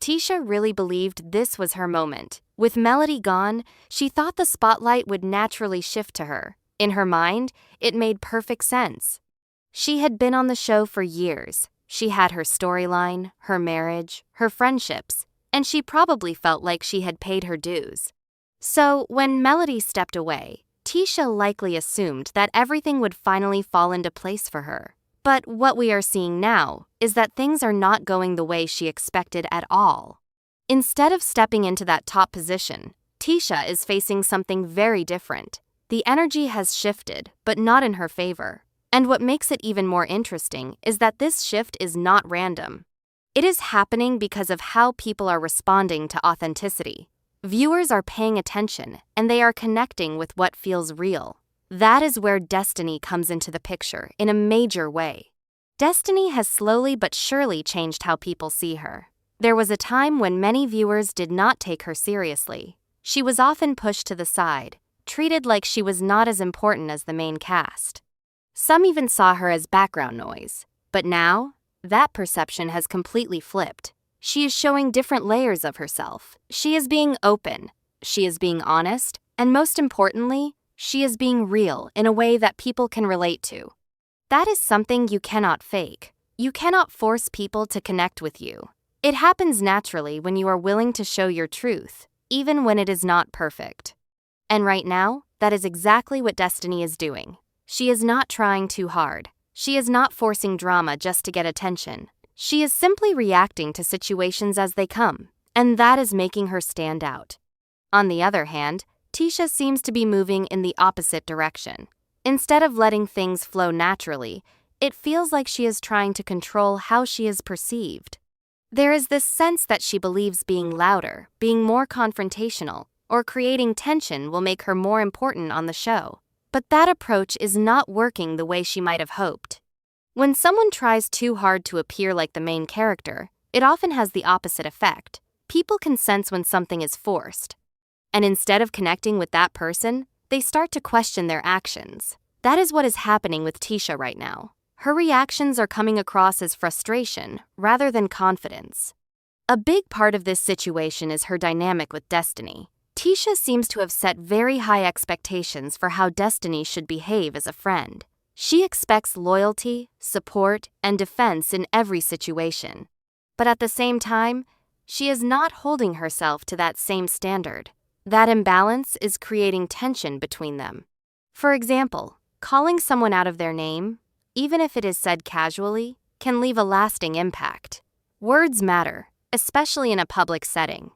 Tisha really believed this was her moment. With Melody gone, she thought the spotlight would naturally shift to her. In her mind, it made perfect sense. She had been on the show for years. She had her storyline, her marriage, her friendships, and she probably felt like she had paid her dues. So, when Melody stepped away, Tisha likely assumed that everything would finally fall into place for her. But what we are seeing now is that things are not going the way she expected at all. Instead of stepping into that top position, Tisha is facing something very different. The energy has shifted, but not in her favor. And what makes it even more interesting is that this shift is not random. It is happening because of how people are responding to authenticity. Viewers are paying attention, and they are connecting with what feels real. That is where Destiny comes into the picture in a major way. Destiny has slowly but surely changed how people see her. There was a time when many viewers did not take her seriously. She was often pushed to the side, treated like she was not as important as the main cast. Some even saw her as background noise. But now, that perception has completely flipped. She is showing different layers of herself. She is being open. She is being honest. And most importantly, she is being real in a way that people can relate to. That is something you cannot fake. You cannot force people to connect with you. It happens naturally when you are willing to show your truth, even when it is not perfect. And right now, that is exactly what Destiny is doing. She is not trying too hard. She is not forcing drama just to get attention. She is simply reacting to situations as they come, and that is making her stand out. On the other hand, Tisha seems to be moving in the opposite direction. Instead of letting things flow naturally, it feels like she is trying to control how she is perceived. There is this sense that she believes being louder, being more confrontational, or creating tension will make her more important on the show. But that approach is not working the way she might have hoped. When someone tries too hard to appear like the main character, it often has the opposite effect. People can sense when something is forced. And instead of connecting with that person, they start to question their actions. That is what is happening with Tisha right now. Her reactions are coming across as frustration rather than confidence. A big part of this situation is her dynamic with Destiny. Tisha seems to have set very high expectations for how Destiny should behave as a friend. She expects loyalty, support, and defense in every situation. But at the same time, she is not holding herself to that same standard. That imbalance is creating tension between them. For example, calling someone out of their name, even if it is said casually, can leave a lasting impact. Words matter, especially in a public setting.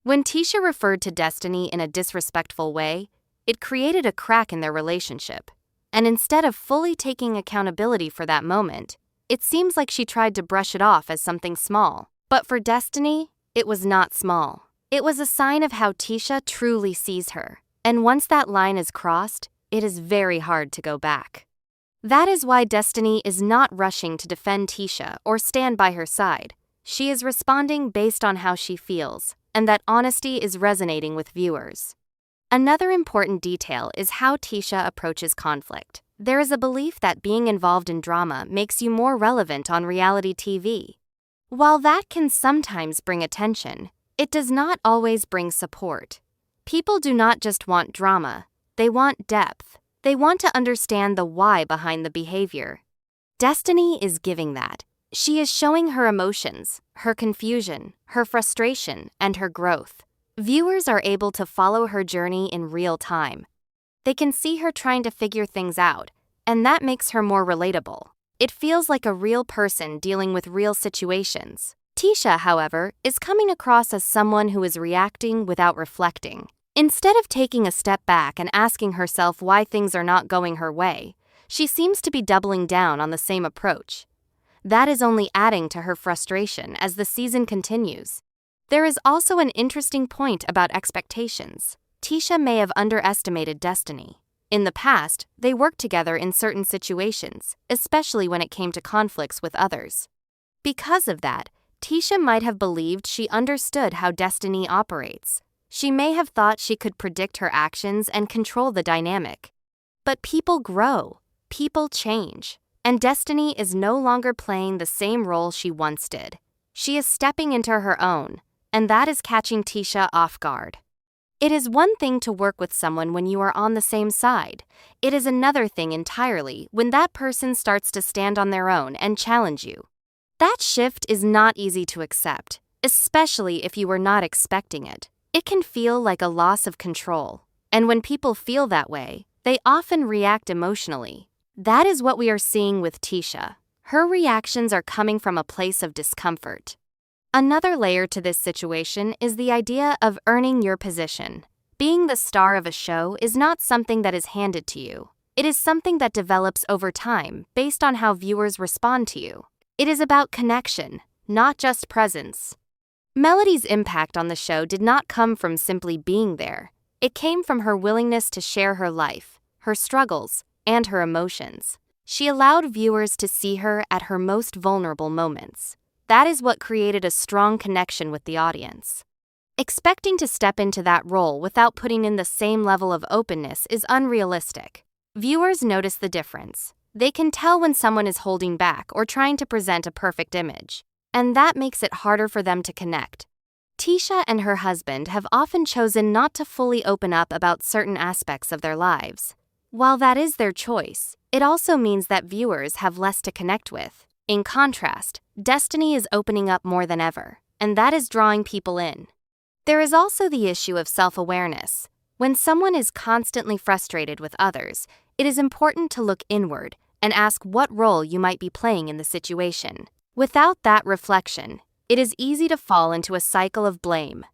When Tisha referred to Destiny in a disrespectful way, it created a crack in their relationship. And instead of fully taking accountability for that moment, it seems like she tried to brush it off as something small. But for Destiny, it was not small. It was a sign of how Tisha truly sees her. And once that line is crossed, it is very hard to go back. That is why Destiny is not rushing to defend Tisha or stand by her side. She is responding based on how she feels, and that honesty is resonating with viewers. Another important detail is how Tisha approaches conflict. There is a belief that being involved in drama makes you more relevant on reality TV. While that can sometimes bring attention, it does not always bring support. People do not just want drama, they want depth. They want to understand the why behind the behavior. Destiny is giving that. She is showing her emotions, her confusion, her frustration, and her growth. Viewers are able to follow her journey in real time. They can see her trying to figure things out, and that makes her more relatable. It feels like a real person dealing with real situations. Tisha, however, is coming across as someone who is reacting without reflecting. Instead of taking a step back and asking herself why things are not going her way, she seems to be doubling down on the same approach. That is only adding to her frustration as the season continues. There is also an interesting point about expectations. Tisha may have underestimated Destiny. In the past, they worked together in certain situations, especially when it came to conflicts with others. Because of that, Tisha might have believed she understood how Destiny operates. She may have thought she could predict her actions and control the dynamic. But people grow, people change, and Destiny is no longer playing the same role she once did. She is stepping into her own, and that is catching Tisha off guard. It is one thing to work with someone when you are on the same side. It is another thing entirely when that person starts to stand on their own and challenge you. That shift is not easy to accept, especially if you were not expecting it. It can feel like a loss of control, and when people feel that way, they often react emotionally. That is what we are seeing with Tisha. Her reactions are coming from a place of discomfort. Another layer to this situation is the idea of earning your position. Being the star of a show is not something that is handed to you. It is something that develops over time based on how viewers respond to you. It is about connection, not just presence. Melody's impact on the show did not come from simply being there. It came from her willingness to share her life, her struggles, and her emotions. She allowed viewers to see her at her most vulnerable moments. That is what created a strong connection with the audience. Expecting to step into that role without putting in the same level of openness is unrealistic. Viewers notice the difference. They can tell when someone is holding back or trying to present a perfect image, and that makes it harder for them to connect. Tisha and her husband have often chosen not to fully open up about certain aspects of their lives. While that is their choice, it also means that viewers have less to connect with. In contrast, Destiny is opening up more than ever, and that is drawing people in. There is also the issue of self-awareness. When someone is constantly frustrated with others, it is important to look inward and ask what role you might be playing in the situation. Without that reflection, it is easy to fall into a cycle of blame.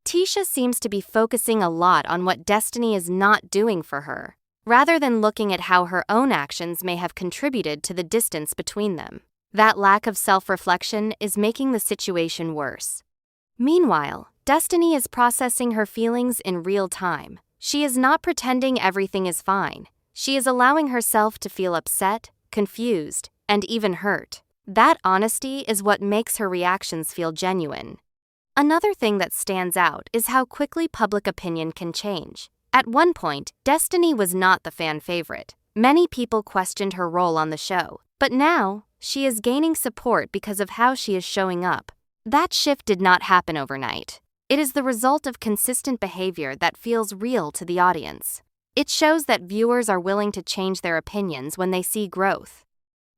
Tisha seems to be focusing a lot on what Destiny is not doing for her, rather than looking at how her own actions may have contributed to the distance between them. That lack of self-reflection is making the situation worse. Meanwhile, Destiny is processing her feelings in real time. She is not pretending everything is fine. She is allowing herself to feel upset, confused, and even hurt. That honesty is what makes her reactions feel genuine. Another thing that stands out is how quickly public opinion can change. At one point, Destiny was not the fan favorite. Many people questioned her role on the show, but now, she is gaining support because of how she is showing up. That shift did not happen overnight. It is the result of consistent behavior that feels real to the audience. It shows that viewers are willing to change their opinions when they see growth.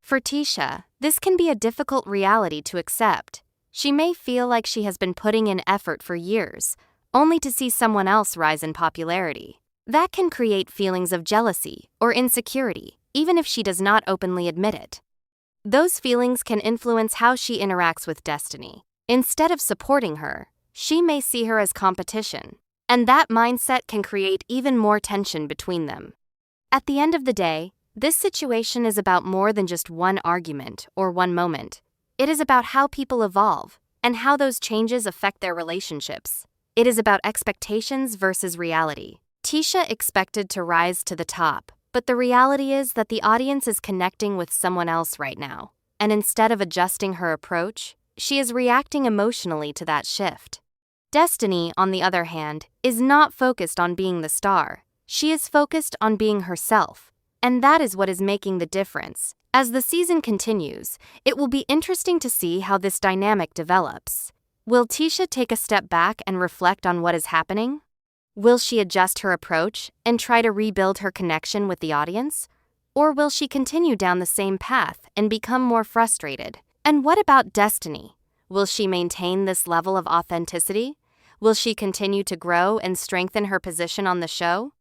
For Tisha, this can be a difficult reality to accept. She may feel like she has been putting in effort for years, only to see someone else rise in popularity. That can create feelings of jealousy or insecurity, even if she does not openly admit it. Those feelings can influence how she interacts with Destiny. Instead of supporting her, she may see her as competition, and that mindset can create even more tension between them. At the end of the day, this situation is about more than just one argument or one moment. It is about how people evolve and how those changes affect their relationships. It is about expectations versus reality. Tisha expected to rise to the top, but the reality is that the audience is connecting with someone else right now, and instead of adjusting her approach, she is reacting emotionally to that shift. Destiny, on the other hand, is not focused on being the star. She is focused on being herself, and that is what is making the difference. As the season continues, it will be interesting to see how this dynamic develops. Will Tisha take a step back and reflect on what is happening? Will she adjust her approach and try to rebuild her connection with the audience? Or will she continue down the same path and become more frustrated? And what about Destiny? Will she maintain this level of authenticity? Will she continue to grow and strengthen her position on the show?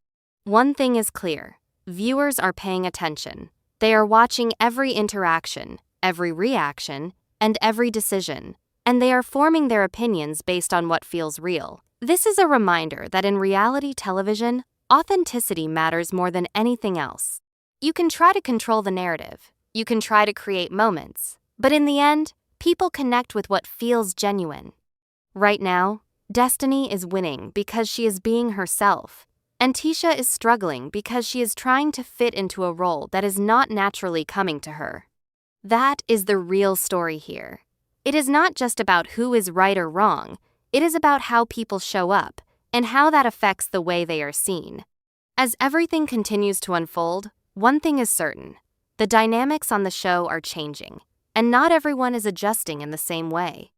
One thing is clear: viewers are paying attention. They are watching every interaction, every reaction, and every decision, and they are forming their opinions based on what feels real. This is a reminder that in reality television, authenticity matters more than anything else. You can try to control the narrative, you can try to create moments, but in the end, people connect with what feels genuine. Right now, Destiny is winning because she is being herself, and Tisha is struggling because she is trying to fit into a role that is not naturally coming to her. That is the real story here. It is not just about who is right or wrong, it is about how people show up and how that affects the way they are seen. As everything continues to unfold, one thing is certain: the dynamics on the show are changing, and not everyone is adjusting in the same way.